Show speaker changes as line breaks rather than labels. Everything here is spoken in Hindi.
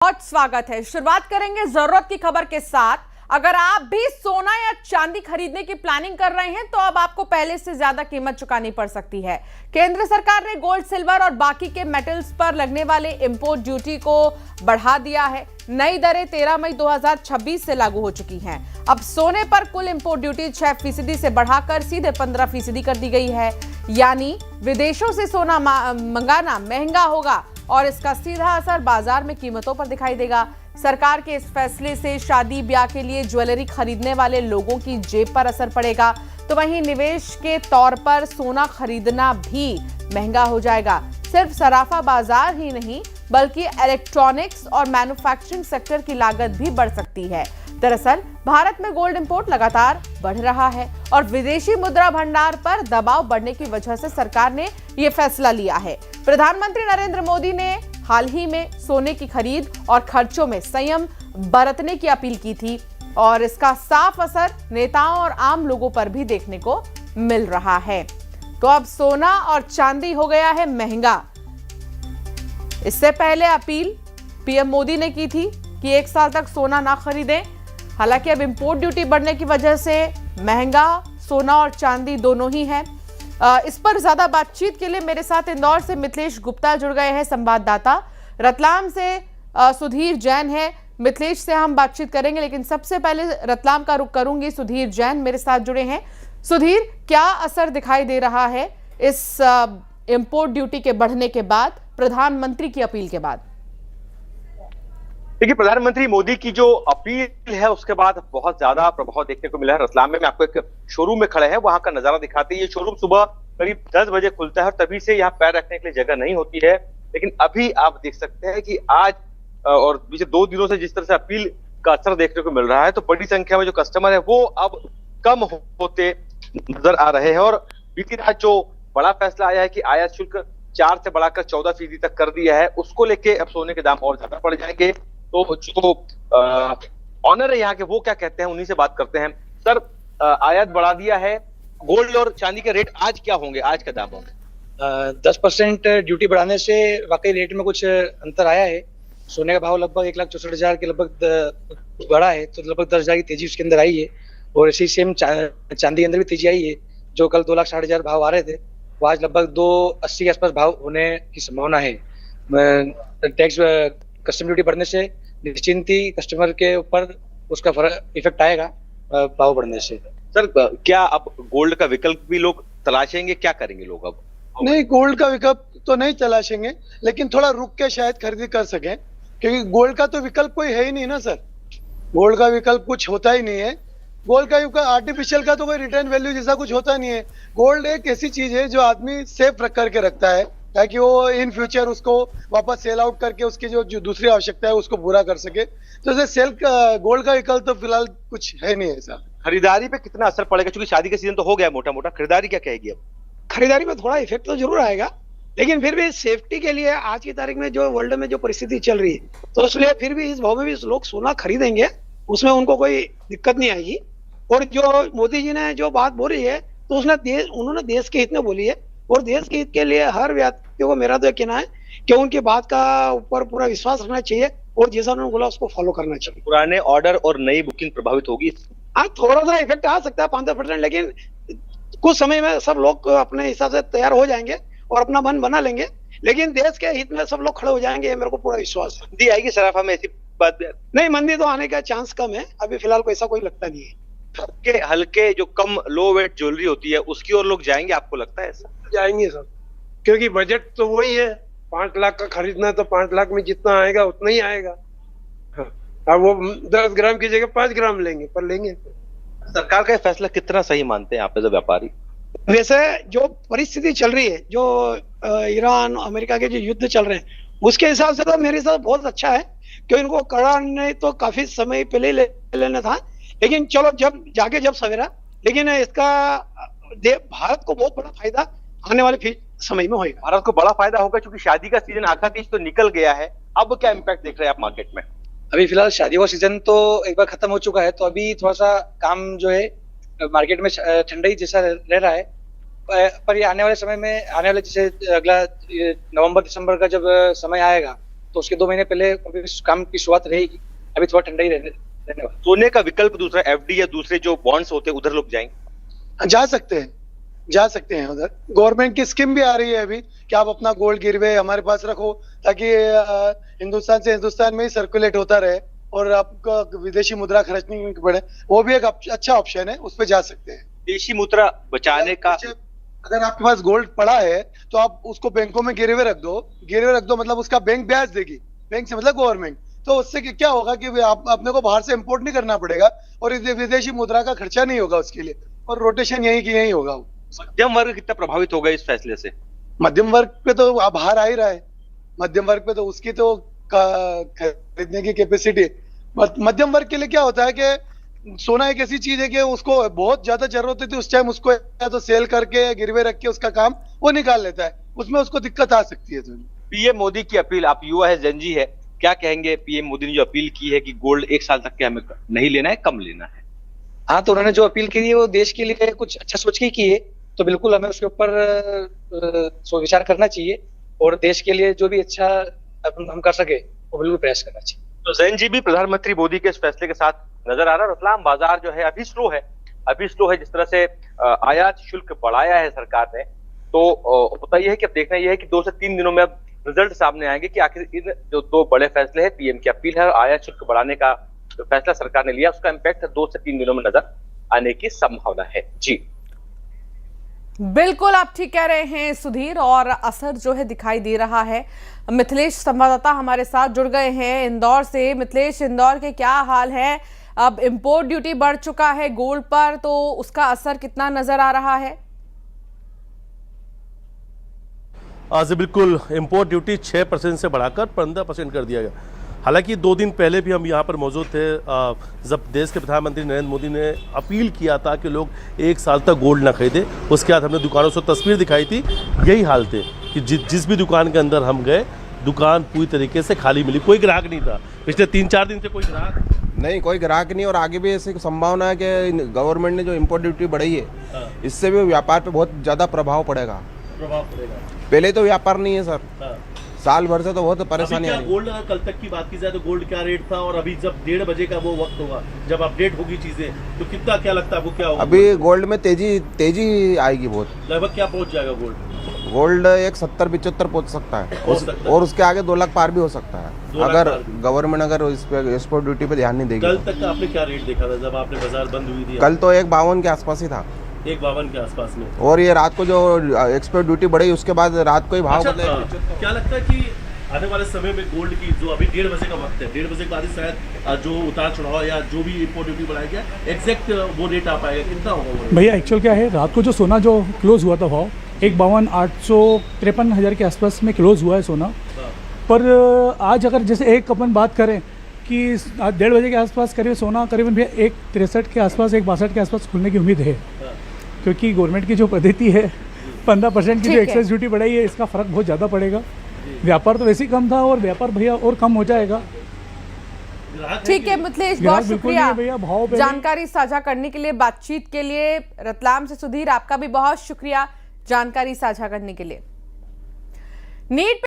बहुत स्वागत है। शुरुआत करेंगे जरूरत की खबर के साथ। अगर आप भी सोना या चांदी खरीदने की प्लानिंग कर रहे हैं तो अब आपको पहले से ज्यादा कीमत चुकानी पड़ सकती है। केंद्र सरकार ने गोल्ड, सिल्वर और बाकी के मेटल्स पर लगने वाले इंपोर्ट ड्यूटी को बढ़ा दिया है। नई दरें 13 मई 2026 से लागू हो चुकी हैं। अब सोने पर कुल इंपोर्ट ड्यूटी 6% से बढ़ाकर सीधे 15% कर दी गई है। यानी विदेशों से सोना मंगाना महंगा होगा और इसका सीधा असर बाजार में कीमतों पर दिखाई देगा। सरकार के इस फैसले से शादी ब्याह के लिए ज्वेलरी खरीदने वाले लोगों की जेब पर असर पड़ेगा, तो वहीं निवेश के तौर पर सोना खरीदना भी महंगा हो जाएगा। सिर्फ सराफा बाजार ही नहीं बल्कि इलेक्ट्रॉनिक्स और मैन्युफैक्चरिंग सेक्टर की लागत भी बढ़ सकती है। दरअसल भारत में गोल्ड इंपोर्ट लगातार बढ़ रहा है और विदेशी मुद्रा भंडार पर दबाव बढ़ने की वजह से सरकार ने यह फैसला लिया है। प्रधानमंत्री नरेंद्र मोदी ने हाल ही में सोने की खरीद और खर्चों में संयम बरतने की अपील की थी और इसका साफ असर नेताओं और आम लोगों पर भी देखने को मिल रहा है। तो अब सोना और चांदी हो गया है महंगा। इससे पहले अपील पीएम मोदी ने की थी कि 1 साल तक सोना ना खरीदें। हालांकि अब इंपोर्ट ड्यूटी बढ़ने की वजह से महंगा सोना और चांदी दोनों ही है। इस पर ज्यादा बातचीत के लिए मेरे साथ इंदौर से मिथिलेश गुप्ता जुड़ गए हैं, संवाददाता। रतलाम से सुधीर जैन है। मिथिलेश से हम बातचीत करेंगे, लेकिन सबसे पहले रतलाम का रुख करूंगी। सुधीर जैन मेरे साथ जुड़े हैं। सुधीर, क्या असर दिखाई दे रहा है इस इंपोर्ट ड्यूटी के बढ़ने के बाद, प्रधानमंत्री की अपील के बाद?
देखिए, प्रधानमंत्री मोदी की जो अपील है उसके बाद बहुत ज्यादा प्रभाव देखने को मिला है। रतलाम में आपको एक शोरूम में खड़े हैं, वहां का नजारा दिखाते हैं। ये शोरूम सुबह करीब 10 बजे खुलता है और तभी से यहाँ पैर रखने के लिए जगह नहीं होती है। लेकिन अभी आप देख सकते हैं कि आज और पिछले 2 दिनों से जिस तरह से अपील का असर देखने को मिल रहा है, तो बड़ी संख्या में जो कस्टमर है वो अब कम होते नजर आ रहे हैं। और बीती रात जो बड़ा फैसला आया है कि आयात शुल्क 4 से बढ़ाकर 14% तक कर दिया है, उसको लेके अब सोने के दाम और ज्यादा बढ़ जाएंगे। तो जो ऑनर है यहाँ के, वो क्या कहते हैं, उन्हीं से बात करते हैं। सर, आयात बढ़ा दिया है, गोल्ड और चांदी के रेट आज क्या होंगे, आज का दाम होंगे?
10% ड्यूटी बढ़ाने से वाकई रेट में कुछ अंतर आया है। सोने का भाव लगभग 1,64,000 के लगभग बढ़ा है, तो लगभग 10,000 की तेजी उसके अंदर आई है। और इसी सेम चांदी के अंदर भी तेजी आई है। जो कल 2,60,000 भाव आ रहे थे, वो आज लगभग 2,80 के आसपास भाव होने की संभावना है। टैक्स कस्टम ड्यूटी बढ़ने से निश्चिंत ही कस्टमर के ऊपर उसका इफेक्ट आएगा भाव बढ़ने से।
सर, क्या अब गोल्ड का विकल्प भी लोग तलाशेंगे, क्या करेंगे लोग अब?
नहीं, गोल्ड का विकल्प तो नहीं तलाशेंगे, लेकिन थोड़ा रुक के शायद खरीदी कर सकें, क्योंकि गोल्ड का तो विकल्प कोई है ही नहीं ना सर। गोल्ड का विकल्प कुछ होता ही नहीं है। गोल्ड का आर्टिफिशियल का तो कोई रिटर्न वैल्यू जैसा कुछ होता नहीं है। गोल्ड एक ऐसी चीज है जो आदमी सेफ रख करके रखता है ताकि वो इन फ्यूचर उसको वापस सेल आउट करके उसकी जो दूसरी आवश्यकता है उसको पूरा कर सके। तो गोल्ड का विकल्प तो फिलहाल कुछ है नहीं ऐसा।
खरीदारी पे कितना असर पड़ेगा, क्योंकि शादी का सीजन तो हो गया मोटा मोटा, खरीदारी क्या कहेगी अब?
खरीदारी में थोड़ा इफेक्ट तो जरूर आएगा, लेकिन फिर भी सेफ्टी के लिए आज की तारीख में जो वर्ल्ड में जो परिस्थिति चल रही है, तो इसलिए फिर भी इस भाव में भी लोग सोना खरीदेंगे, उसमें उनको कोई दिक्कत नहीं आएगी। और जो मोदी जी ने जो बात बोली है, तो उन्होंने देश के हित में बोली है, और देश के हित के लिए हर व्यक्ति को मेरा तो यह कहना है कि उनकी बात का ऊपर पूरा विश्वास रखना चाहिए और जैसा उन्होंने बोला उसको फॉलो करना चाहिए।
पुराने ऑर्डर और नई बुकिंग प्रभावित होगी?
आज थोड़ा सा इफेक्ट आ सकता है 5-10%, लेकिन कुछ समय में सब लोग अपने हिसाब से तैयार हो जाएंगे और अपना मन बना लेंगे। लेकिन देश के हित में सब लोग खड़े हो जाएंगे, मेरे को पूरा विश्वास है।
मंदी आएगी सराफा में, ऐसी बात
नहीं, मंदी तो आने का चांस कम है। अभी फिलहाल कोई ऐसा कोई लगता नहीं है।
हल्के जो कम लो वेट ज्वेलरी होती है उसकी ओर लोग जाएंगे, आपको लगता है ऐसा?
जाएंगे सर, क्योंकि बजट तो वही है। 5 लाख का खरीदना तो 5 लाख में जितना आएगा उतना ही आएगा। हाँ, अब वो 10 ग्राम की जगह 5 ग्राम लेंगे, पर लेंगे।
सरकार का फैसला कितना सही मानते हैं आप एज अ व्यापारी?
वैसे जो परिस्थिति चल रही है, जो ईरान अमेरिका के जो युद्ध चल रहे हैं, उसके हिसाब से तो मेरे हिसाब से बहुत अच्छा है, क्योंकि इनको कराने तो काफी समय पहले ले लेना था। लेकिन चलो जब सवेरा, लेकिन इसका भारत को बहुत बड़ा फायदा आने वाले समय में होगा।
भारत को बड़ा फायदा होगा, क्योंकि शादी का सीजन आखा तीज तो निकल गया है। अब क्या इम्पैक्ट देख रहे हैं आप मार्केट में?
अभी फिलहाल शादियों का सीजन तो एक बार खत्म हो चुका है, तो अभी थोड़ा सा काम जो है मार्केट में ठंडाई जैसा रह रहा है। पर ये आने वाले समय में, आने वाले जैसे अगला नवंबर दिसंबर का जब समय आएगा, तो उसके 2 महीने पहले अभी काम की शुरुआत रहेगी। अभी थोड़ा ठंडा ही रहने वाला।
सोने का विकल्प दूसरा एफडी या दूसरे जो बॉन्ड्स होते हैं उधर लोग जाएंगे।
जा सकते हैं उधर। गवर्नमेंट की स्कीम भी आ रही है अभी कि आप अपना गोल्ड गिरवे हमारे पास रखो, ताकि हिंदुस्तान से हिंदुस्तान में ही सर्कुलेट होता रहे और आपको विदेशी मुद्रा खर्च नहीं पड़े। वो भी एक अच्छा ऑप्शन है, उस पर जा सकते हैं।
देशी मुद्रा बचाने का,
अगर आपके पास गोल्ड पड़ा है तो आप उसको बैंकों में गिरवे रख दो, मतलब उसका बैंक ब्याज देगी, बैंक से मतलब गवर्नमेंट। तो उससे क्या होगा कि आप अपने को बाहर से इंपोर्ट नहीं करना पड़ेगा और विदेशी मुद्रा का खर्चा नहीं होगा उसके लिए, और रोटेशन यही की यही होगा।
मध्यम वर्ग कितना प्रभावित होगा इस फैसले से?
मध्यम वर्ग पे तो अब बाहर आ ही रहा है। मध्यम वर्ग पे तो उसकी तो खरीदने की कैपेसिटी, मध्यम वर्ग के लिए क्या होता है कि सोना एक ऐसी चीज है कि उसको बहुत ज्यादा जरूरत होती है, उस टाइम उसको या तो सेल करके गिरवे रख के उसका काम वो निकाल लेता है, उसमें उसको दिक्कत आ सकती है।
पीएम मोदी की अपील, आप युवा है, जनजी है, क्या कहेंगे? पीएम मोदी ने जो अपील की है कि गोल्ड 1 साल तक के हमें नहीं लेना है, कम लेना है।
हाँ, तो उन्होंने जो अपील की है वो देश के लिए कुछ अच्छा सोच के की है, तो बिल्कुल हमें उसके ऊपर विचार करना चाहिए और देश के लिए जो भी अच्छा हम कर सके वो बिल्कुल प्रयास करना चाहिए।
तो जैन जी भी प्रधानमंत्री मोदी के इस फैसले के साथ नजर आ रहा है। रतलाम बाजार जो है अभी स्लो है। जिस तरह से आयात शुल्क बढ़ाया है सरकार ने, तो होता यह है कि अब देखना यह है कि 2 से 3 दिनों में अब रिजल्ट सामने आएंगे कि आखिर इन जो 2 बड़े फैसले हैं, पीएम की अपील है और आयात शुल्क बढ़ाने का जो फैसला सरकार ने लिया, उसका इम्पैक्ट 2 से 3 दिनों में नजर आने की संभावना है। जी
बिल्कुल, आप ठीक कह रहे हैं सुधीर, और असर जो है दिखाई दे रहा है। मिथिलेश संवाददाता हमारे साथ जुड़ गए हैं इंदौर से। मिथिलेश, इंदौर के क्या हाल है? अब इंपोर्ट ड्यूटी बढ़ चुका है गोल्ड पर, तो उसका असर कितना नजर आ रहा है?
आज बिल्कुल इंपोर्ट ड्यूटी 6% से बढ़ाकर 15% कर दिया गया। हालांकि 2 दिन पहले भी हम यहाँ पर मौजूद थे जब देश के प्रधानमंत्री नरेंद्र मोदी ने अपील किया था कि लोग 1 साल तक गोल्ड ना खरीदें। उसके बाद हमने दुकानों से तस्वीर दिखाई थी, यही हाल थे कि जिस भी दुकान के अंदर हम गए, दुकान पूरी तरीके से खाली मिली, कोई ग्राहक नहीं था। पिछले 3-4 दिन से कोई ग्राहक
नहीं, और आगे भी ऐसी संभावना है कि गवर्नमेंट ने जो इम्पोर्ट ड्यूटी बढ़ाई है, इससे भी व्यापार पे बहुत ज़्यादा प्रभाव पड़ेगा। पहले तो व्यापार नहीं है सर, साल भर से तो बहुत परेशानी है।
गोल्ड कल तक की बात की जाए तो गोल्ड क्या रेट था, और अभी जब 1:30 बजे का वो वक्त होगा जब अपडेट होगी चीजें, तो कितना क्या लगता है आपको क्या होगा?
अभी गोल्ड में तेजी आएगी बहुत।
लगभग क्या पहुंच जाएगा
गोल्ड 70-75 पहुंच सकता है, और उसके आगे 2 लाख पार भी हो सकता है अगर गवर्नमेंट इस पे एक्सपोर्ट ड्यूटी पे ध्यान नहीं देगी।
कल तक का आपने क्या रेट देखा था जब आपने बाजार बंद हुई थी?
कल तो 1.52 के आसपास ही था,
1.52 के आसपास में।
और ये रात को जो एक्सपोर्ट ड्यूटी बढ़ी उसके बाद रात को ही भाव बदले।
क्या लगता है कि आने वाले समय में गोल्ड की जो अभी 1:30 बजे का वक्त है, 1:30 बजे के बाद ही शायद जो उतार चढ़ाव या जो भी इम्पोर्ट ड्यूटी बढ़ाया गया, एग्जैक्ट वो रेट आ पाएगा, कितना होगा
भैया? एक्चुअल क्या है, रात को जो सोना जो क्लोज हुआ था भाव 1,52,853 के आसपास में क्लोज हुआ है सोना। पर आज अगर जैसे एक अपन बात करें कि 1:30 बजे के आसपास करीब सोना करीबन भैया 1,63 के आसपास 1,62 के आसपास खुलने की उम्मीद है, क्योंकि गवर्नमेंट की जो पद्धति है 15% की जो एक्साइज ड्यूटी बढ़ाई है, इसका फर्क बहुत ज़्यादा पड़ेगा। व्यापार तो वैसे ही कम था और व्यापार भैया और कम हो जाएगा।
ठीक है मिथिलेश, बहुत शुक्रिया
भैया भाव
जानकारी साझा करने के लिए, बातचीत के लिए। रतलाम से सुधीर, आपका भी बहुत शुक्रिया जानकारी साझा करने के लिए। नीट